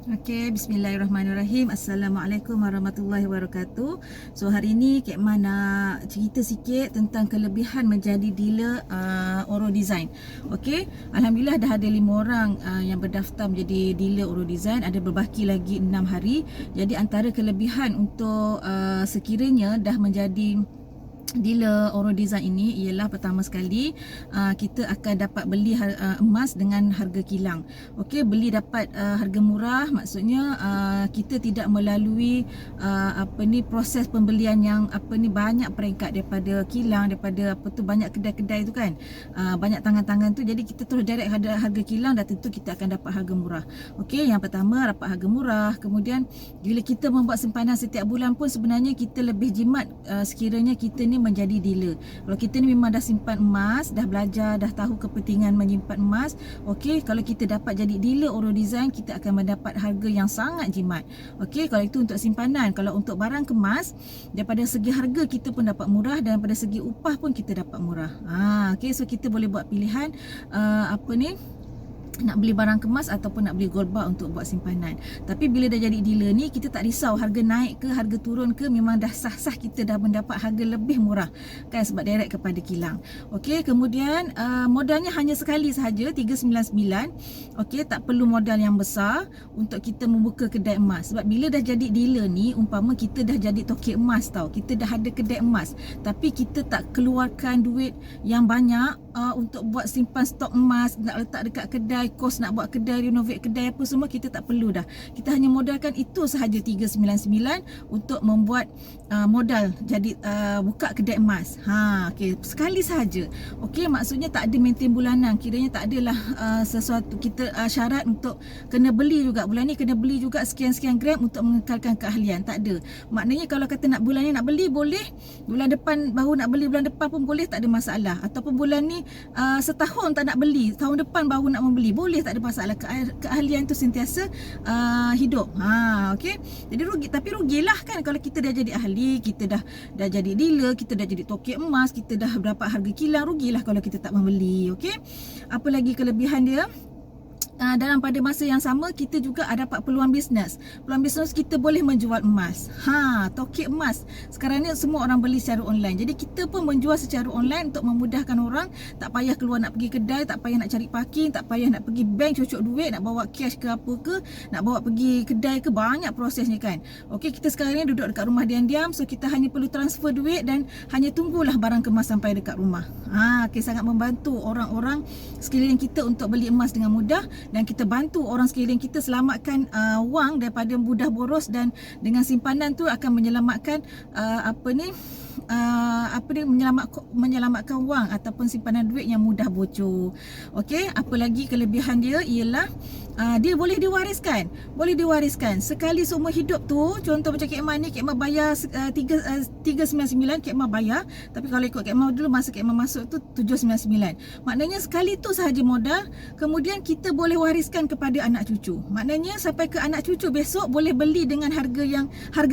Okey, bismillahirrahmanirrahim. Assalamualaikum warahmatullahi wabarakatuh. So hari ini Kek Ma nak cerita sikit tentang kelebihan menjadi dealer Oro Design. Okey, alhamdulillah dah ada 5 orang yang berdaftar menjadi dealer Oro Design. Ada berbaki lagi 6 hari. Jadi antara kelebihan untuk sekiranya dah menjadi dealer Oro Design ini ialah pertama sekali kita akan dapat beli emas dengan harga kilang. Okey, beli dapat harga murah, maksudnya kita tidak melalui proses pembelian yang banyak peringkat daripada kilang, daripada banyak kedai-kedai tu kan. Banyak tangan-tangan tu, jadi kita terus direct harga kilang, dah tentu kita akan dapat harga murah. Okey, yang pertama dapat harga murah. Kemudian bila kita membuat simpanan setiap bulan pun sebenarnya kita lebih jimat sekiranya kita ni menjadi dealer. Kalau kita ni memang dah simpan emas, dah belajar, dah tahu kepentingan menyimpan emas, okey, kalau kita dapat jadi dealer Oro Design, kita akan mendapat harga yang sangat jimat. Okey, kalau itu untuk simpanan. Kalau untuk barang kemas, daripada segi harga kita pun dapat murah, dan daripada segi upah pun kita dapat murah. Okey, so kita boleh buat pilihan nak beli barang kemas ataupun nak beli gold bar untuk buat simpanan. Tapi bila dah jadi dealer ni, kita tak risau harga naik ke harga turun ke, memang dah sah-sah kita dah mendapat harga lebih murah kan, sebab direct kepada kilang. Okey, kemudian modalnya hanya sekali sahaja, 399. Okey, tak perlu modal yang besar untuk kita membuka kedai emas. Sebab bila dah jadi dealer ni, umpama kita dah jadi tokek emas tau, kita dah ada kedai emas, tapi kita tak keluarkan duit yang banyak untuk buat simpan stok emas, nak letak dekat kedai, kos nak buat kedai, renovate kedai apa semua, kita tak perlu dah. Kita hanya modalkan itu sahaja, 399 untuk membuat modal jadi buka kedai emas. Okey, sekali sahaja. Okey, maksudnya tak ada maintain bulanan, kiranya tak adalah sesuatu kita syarat untuk kena beli juga bulan ni, kena beli juga sekian-sekian gram untuk mengekalkan keahlian. Tak ada. Maknanya kalau kata nak bulan ni nak beli, boleh. Bulan depan baru nak beli, bulan depan pun boleh, tak ada masalah. Ataupun bulan ni setahun tak nak beli, tahun depan baru nak membeli, boleh, tak ada masalah. Keahlian tu sentiasa hidup. Okey. Jadi rugi, tapi rugilah kan kalau kita dah jadi ahli, kita dah jadi dealer, kita dah jadi tokek emas, kita dah dapat harga kilang, rugilah kalau kita tak membeli. Okey. Apa lagi kelebihan dia? Dalam pada masa yang sama, kita juga dapat peluang bisnes. Peluang bisnes, kita boleh menjual emas. Tokek emas sekarang ni semua orang beli secara online. Jadi kita pun menjual secara online untuk memudahkan orang. Tak payah keluar nak pergi kedai, tak payah nak cari parking, tak payah nak pergi bank cucuk duit, nak bawa cash ke apa ke, nak bawa pergi kedai ke, banyak prosesnya kan. Okey, kita sekarang ni duduk dekat rumah diam-diam, so kita hanya perlu transfer duit dan hanya tunggulah barang kemas sampai dekat rumah. Okey, sangat membantu orang-orang sekeliling kita untuk beli emas dengan mudah, dan kita bantu orang sekeliling kita selamatkan wang daripada mudah boros, dan dengan simpanan tu akan menyelamatkan menyelamatkan wang ataupun simpanan duit yang mudah bocor. Okey, apa lagi kelebihan dia ialah dia boleh diwariskan. Boleh diwariskan sekali seumur hidup tu. Contoh macam Kek Ma ni, Kek Ma bayar 399, Kek Ma bayar. Tapi kalau ikut Kek Ma dulu, masa Kek Ma masuk tu 799. Maknanya sekali tu sahaja modal, kemudian kita boleh wariskan kepada anak cucu. Maknanya sampai ke anak cucu besok boleh beli dengan harga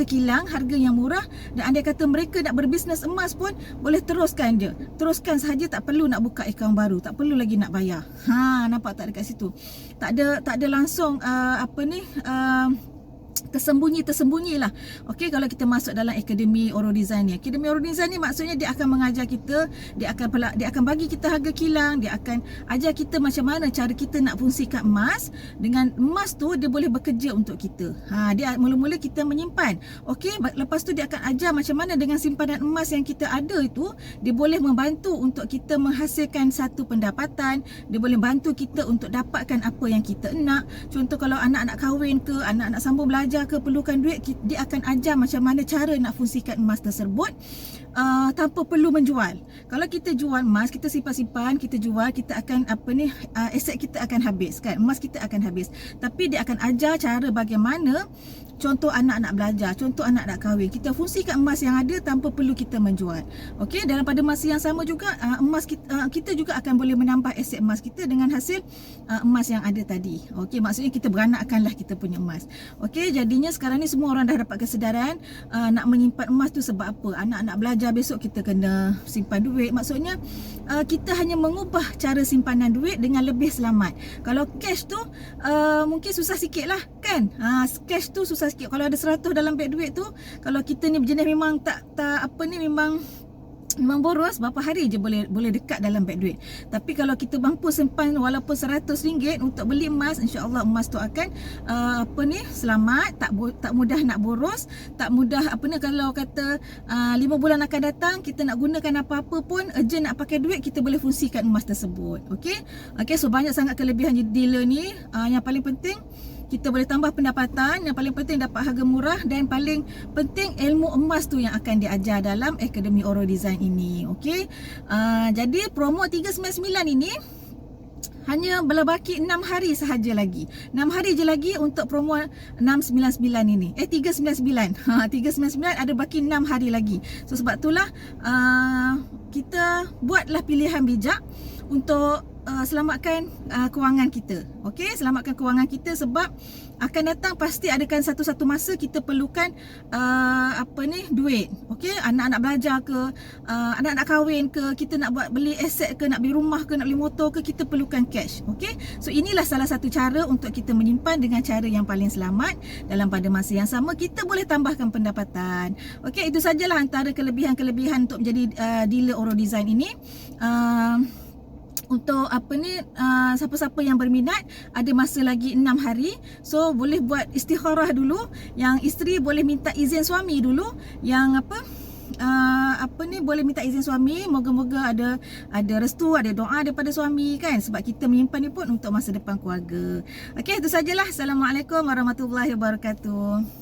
kilang, harga yang murah. Dan andai kata mereka nak berbisnes emas pun, boleh teruskan je. Teruskan sahaja, tak perlu nak buka akaun baru, tak perlu lagi nak bayar. Nampak tak dekat situ? Tak ada langsung tersembunyi lah. Okey, kalau kita masuk dalam Akademi Oro Design ni. Akademi Oro Design ni maksudnya dia akan mengajar kita, dia akan bagi kita harga kilang, dia akan ajar kita macam mana cara kita nak fungsikan emas. Dengan emas tu dia boleh bekerja untuk kita. Dia mula-mula kita menyimpan. Okey, lepas tu dia akan ajar macam mana dengan simpanan emas yang kita ada itu, dia boleh membantu untuk kita menghasilkan satu pendapatan, dia boleh bantu kita untuk dapatkan apa yang kita nak. Contoh kalau anak nak kahwin ke, anak nak sambung belajar ke, perlukan duit, dia akan ajar macam mana cara nak fungsikan emas tersebut tanpa perlu menjual. Kalau kita jual emas, kita simpan-simpan, kita jual, kita akan aset kita akan habis kan, emas kita akan habis. Tapi dia akan ajar cara bagaimana, contoh anak nak belajar, contoh anak nak kahwin, kita fungsikan emas yang ada tanpa perlu kita menjual. Okey, dalam pada masa yang sama juga emas kita juga akan boleh menambah aset emas kita dengan hasil emas yang ada tadi. Okey, maksudnya kita beranakkanlah kita punya emas. Okey, jadinya sekarang ni semua orang dah dapat kesedaran nak menyimpan emas tu sebab apa? Anak nak belajar, besok kita kena simpan duit. Maksudnya kita hanya mengubah cara simpanan duit dengan lebih selamat. Kalau cash tu mungkin susah sikit lah kan. kan. Cash tu susah sikit. Kalau ada 100 dalam beg duit tu, kalau kita ni jenis memang tak apa ni, memang boros, berapa hari je boleh dekat dalam beg duit. Tapi kalau kita mampu simpan walaupun RM100 untuk beli emas, insya-Allah emas tu akan selamat, tak mudah nak boros, tak mudah kalau kata 5 bulan akan datang kita nak gunakan apa-apa pun, urgent nak pakai duit, kita boleh fungsikan emas tersebut. Okey, so banyak sangat kelebihan dealer ni. Yang paling penting kita boleh tambah pendapatan, yang paling penting dapat harga murah, dan paling penting ilmu emas tu yang akan diajar dalam Akademi Oro Design ini. Okey. Jadi promo 399 ini hanya berbaki 6 hari sahaja lagi. 6 hari je lagi untuk promo 699 ini. 399. 399 ada baki 6 hari lagi. So sebab itulah kita buatlah pilihan bijak untuk selamatkan kewangan kita. Okey, selamatkan kewangan kita, sebab akan datang pasti adakan satu-satu masa kita perlukan duit. Okey, anak-anak belajar ke, anak-anak kahwin ke, kita nak buat beli aset ke, nak beli rumah ke, nak beli motor ke, kita perlukan cash. Okey, so inilah salah satu cara untuk kita menyimpan dengan cara yang paling selamat. Dalam pada masa yang sama kita boleh tambahkan pendapatan. Okey, itu sajalah antara kelebihan-kelebihan untuk menjadi dealer Oro Design ini. Untuk siapa-siapa yang berminat, ada masa lagi 6 hari. So boleh buat istikharah dulu. Yang isteri boleh minta izin suami dulu. Yang boleh minta izin suami. Moga-moga ada restu, ada doa daripada suami kan, sebab kita menyimpan ni pun untuk masa depan keluarga. Okey, itu sajalah. Assalamualaikum warahmatullahi wabarakatuh.